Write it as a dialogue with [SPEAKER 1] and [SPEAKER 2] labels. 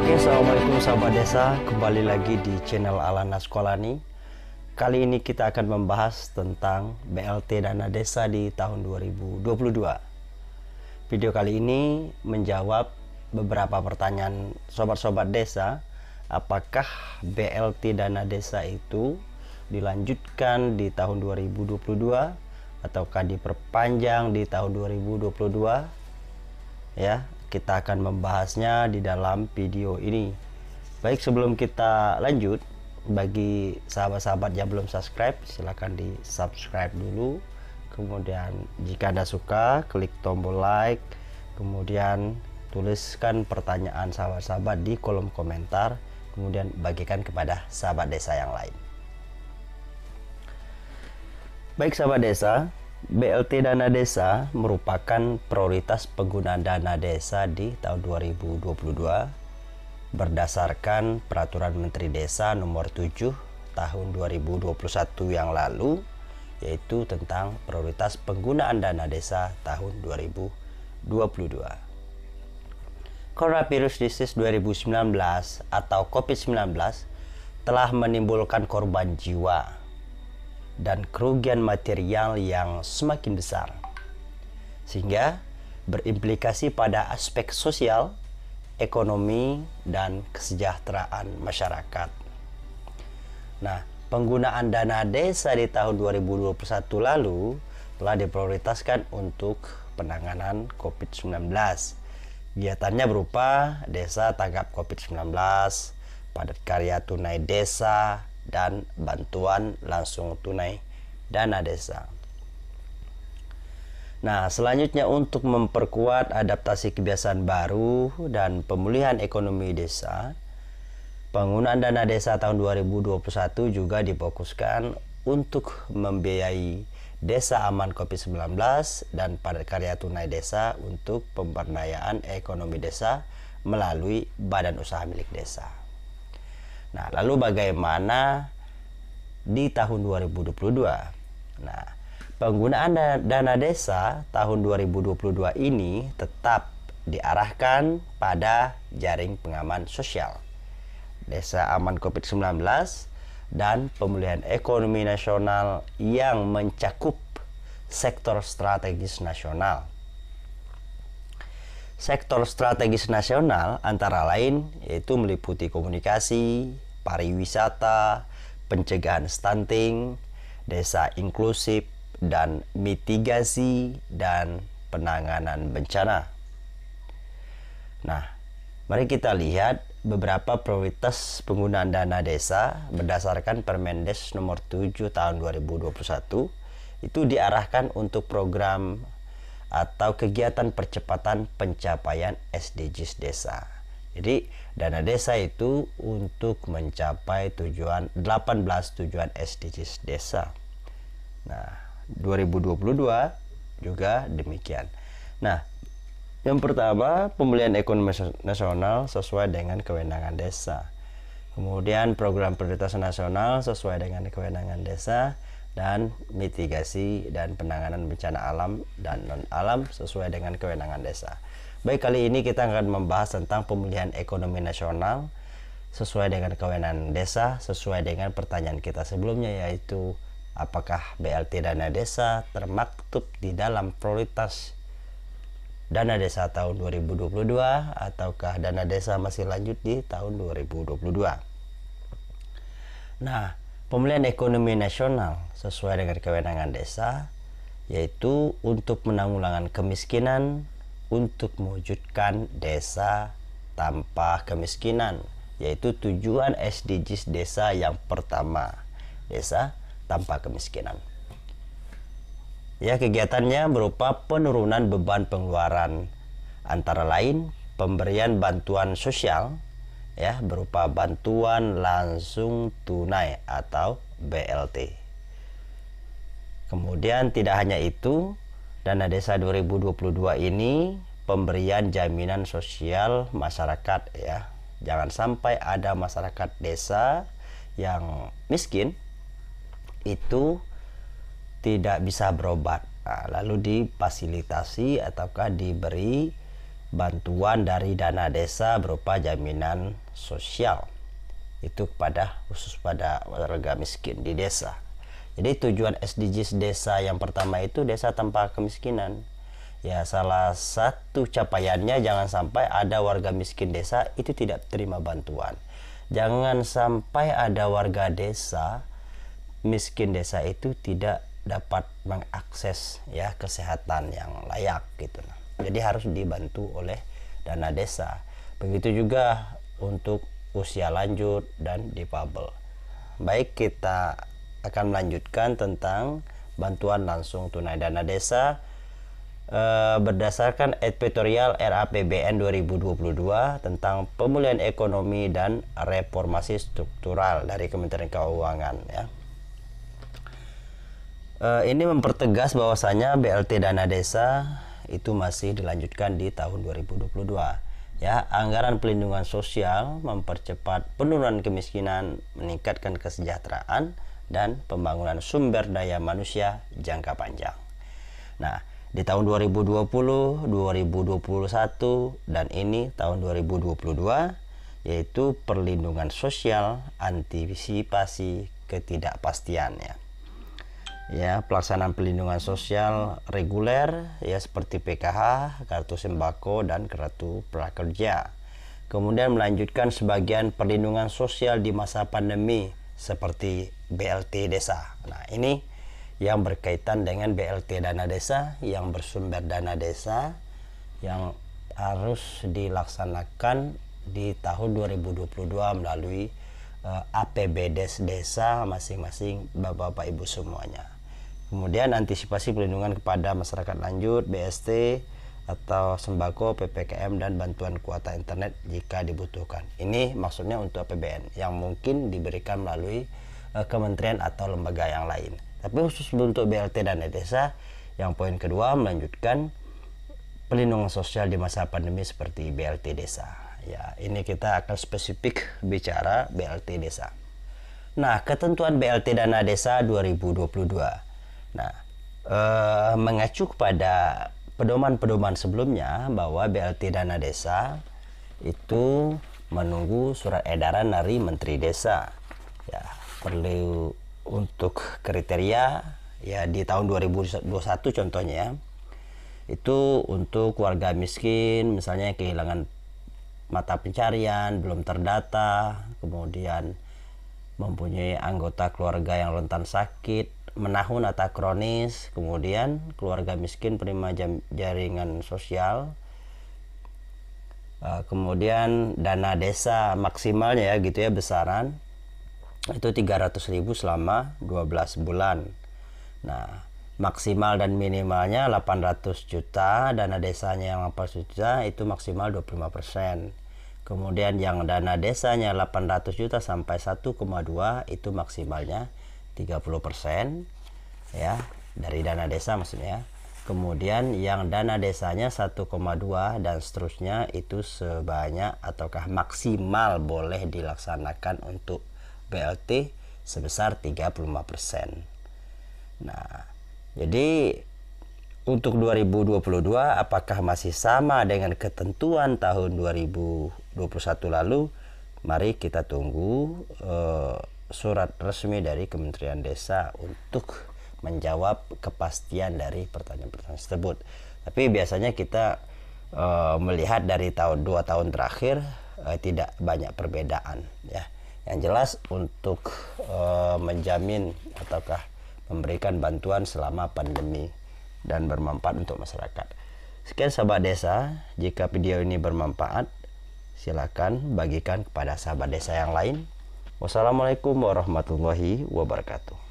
[SPEAKER 1] Oke, assalamualaikum sahabat desa, kembali lagi di channel Alana Sekolani. Kali ini kita akan membahas tentang BLT Dana Desa di tahun 2022. Video kali ini menjawab beberapa pertanyaan sobat-sobat desa. Apakah BLT Dana Desa itu dilanjutkan di tahun 2022 ataukah diperpanjang di tahun 2022? Ya, kita akan membahasnya di dalam video ini. Baik, sebelum kita lanjut, bagi sahabat-sahabat yang belum subscribe, silahkan di subscribe dulu. Kemudian jika Anda suka, klik tombol like. Kemudian tuliskan pertanyaan sahabat-sahabat di kolom komentar. Kemudian bagikan kepada sahabat desa yang lain. Baik sahabat desa, BLT Dana Desa merupakan prioritas penggunaan dana desa di tahun 2022 berdasarkan Peraturan Menteri Desa Nomor 7 Tahun 2021 yang lalu, yaitu tentang prioritas penggunaan dana desa tahun 2022. Coronavirus Disease 2019 atau COVID-19 telah menimbulkan korban jiwa dan kerugian material yang semakin besar, sehingga berimplikasi pada aspek sosial, ekonomi, dan kesejahteraan masyarakat. Nah, penggunaan dana desa di tahun 2021 lalu telah diprioritaskan untuk penanganan COVID-19. Kegiatannya berupa desa tanggap COVID-19, padat karya tunai desa, dan bantuan langsung tunai dana desa. Nah, selanjutnya untuk memperkuat adaptasi kebiasaan baru dan pemulihan ekonomi desa, penggunaan dana desa tahun 2021 juga difokuskan untuk membiayai desa aman COVID-19 dan padat karya tunai desa untuk pemberdayaan ekonomi desa melalui badan usaha milik desa. Nah, lalu bagaimana di tahun 2022? Nah, penggunaan dana desa tahun 2022 ini tetap diarahkan pada jaring pengaman sosial, desa aman COVID-19, dan pemulihan ekonomi nasional yang mencakup sektor strategis nasional. Sektor strategis nasional antara lain yaitu meliputi komunikasi, pariwisata, pencegahan stunting, desa inklusif, dan mitigasi dan penanganan bencana. Nah, mari kita lihat beberapa prioritas penggunaan dana desa berdasarkan Permendes nomor 7 tahun 2021. Itu diarahkan untuk program atau kegiatan percepatan pencapaian SDGs desa. Jadi dana desa itu untuk mencapai 18 tujuan SDGs desa. Nah, 2022 juga demikian. Nah, yang pertama, pemulihan ekonomi nasional sesuai dengan kewenangan desa. Kemudian program prioritas nasional sesuai dengan kewenangan desa, dan mitigasi dan penanganan bencana alam dan non-alam sesuai dengan kewenangan desa. Baik, kali ini kita akan membahas tentang pemulihan ekonomi nasional sesuai dengan kewenangan desa, sesuai dengan pertanyaan kita sebelumnya, yaitu apakah BLT Dana Desa termaktub di dalam prioritas dana desa tahun 2022 ataukah dana desa masih lanjut di tahun 2022. Nah, pemulihan ekonomi nasional sesuai dengan kewenangan desa yaitu untuk menanggulangi kemiskinan, untuk mewujudkan desa tanpa kemiskinan, yaitu tujuan SDGs desa yang pertama, desa tanpa kemiskinan. Ya, kegiatannya berupa penurunan beban pengeluaran, antara lain pemberian bantuan sosial, ya, berupa bantuan langsung tunai atau BLT. Kemudian tidak hanya itu, dana desa 2022 ini pemberian jaminan sosial masyarakat, ya. Jangan sampai ada masyarakat desa yang miskin itu tidak bisa berobat. Nah, lalu difasilitasi ataukah diberi bantuan dari dana desa berupa jaminan sosial itu khusus pada warga miskin di desa. Jadi tujuan SDGs desa yang pertama itu desa tanpa kemiskinan. Ya, salah satu capaiannya jangan sampai ada warga miskin desa itu tidak terima bantuan. Jangan sampai ada warga desa miskin desa itu tidak dapat mengakses ya kesehatan yang layak gitu. Jadi harus dibantu oleh dana desa. Begitu juga untuk usia lanjut dan difabel. Baik, kita akan melanjutkan tentang bantuan langsung tunai dana desa berdasarkan editorial RAPBN 2022 tentang pemulihan ekonomi dan reformasi struktural dari Kementerian Keuangan ya. Ini mempertegas bahwasanya BLT dana desa itu masih dilanjutkan di tahun 2022. Ya, anggaran pelindungan sosial mempercepat penurunan kemiskinan, meningkatkan kesejahteraan dan pembangunan sumber daya manusia jangka panjang. Nah, di tahun 2020, 2021 dan ini tahun 2022 yaitu perlindungan sosial antisipasi ketidakpastian ya. Ya, pelaksanaan pelindungan sosial reguler ya seperti PKH, kartu sembako dan kartu prakerja. Kemudian melanjutkan sebagian perlindungan sosial di masa pandemi seperti BLT desa. Nah, ini yang berkaitan dengan BLT dana desa yang bersumber dana desa yang harus dilaksanakan di tahun 2022 melalui APBDes desa masing-masing Bapak-Bapak Ibu semuanya. Kemudian antisipasi pelindungan kepada masyarakat lanjut, BST atau sembako, PPKM dan bantuan kuota internet jika dibutuhkan. Ini maksudnya untuk APBN yang mungkin diberikan melalui kementerian atau lembaga yang lain. Tapi khusus untuk BLT dana desa, yang poin kedua melanjutkan pelindungan sosial di masa pandemi seperti BLT desa. Ya, ini kita akan spesifik bicara BLT desa. Nah, ketentuan BLT dana desa 2022. Nah, mengacu pada pedoman-pedoman sebelumnya bahwa BLT dana desa itu menunggu surat edaran dari Menteri Desa. Ya, perlu untuk kriteria ya di tahun 2021 contohnya itu untuk warga miskin misalnya kehilangan mata pencarian, belum terdata, kemudian mempunyai anggota keluarga yang rentan sakit, menahun atau kronis, kemudian keluarga miskin penerima jaringan sosial, kemudian dana desa maksimalnya ya gitu ya besaran itu 300.000 selama 12 bulan. Nah, maksimal dan minimalnya 800 juta, dana desanya yang 800 juta itu maksimal 25%. Kemudian yang dana desanya 800 juta sampai 1,2 itu maksimalnya 30% ya dari dana desa maksudnya. Kemudian yang dana desanya 1,2 dan seterusnya itu sebanyak ataukah maksimal boleh dilaksanakan untuk BLT sebesar 35%. Nah, jadi untuk 2022 apakah masih sama dengan ketentuan tahun 2021 lalu? Mari kita tunggu surat resmi dari Kementerian Desa untuk menjawab kepastian dari pertanyaan-pertanyaan tersebut. Tapi biasanya kita melihat dari 2 tahun terakhir tidak banyak perbedaan ya. Yang jelas untuk menjamin ataukah memberikan bantuan selama pandemi dan bermanfaat untuk masyarakat. Sekian sahabat desa, jika video ini bermanfaat silakan bagikan kepada sahabat desa yang lain. Wassalamualaikum warahmatullahi wabarakatuh.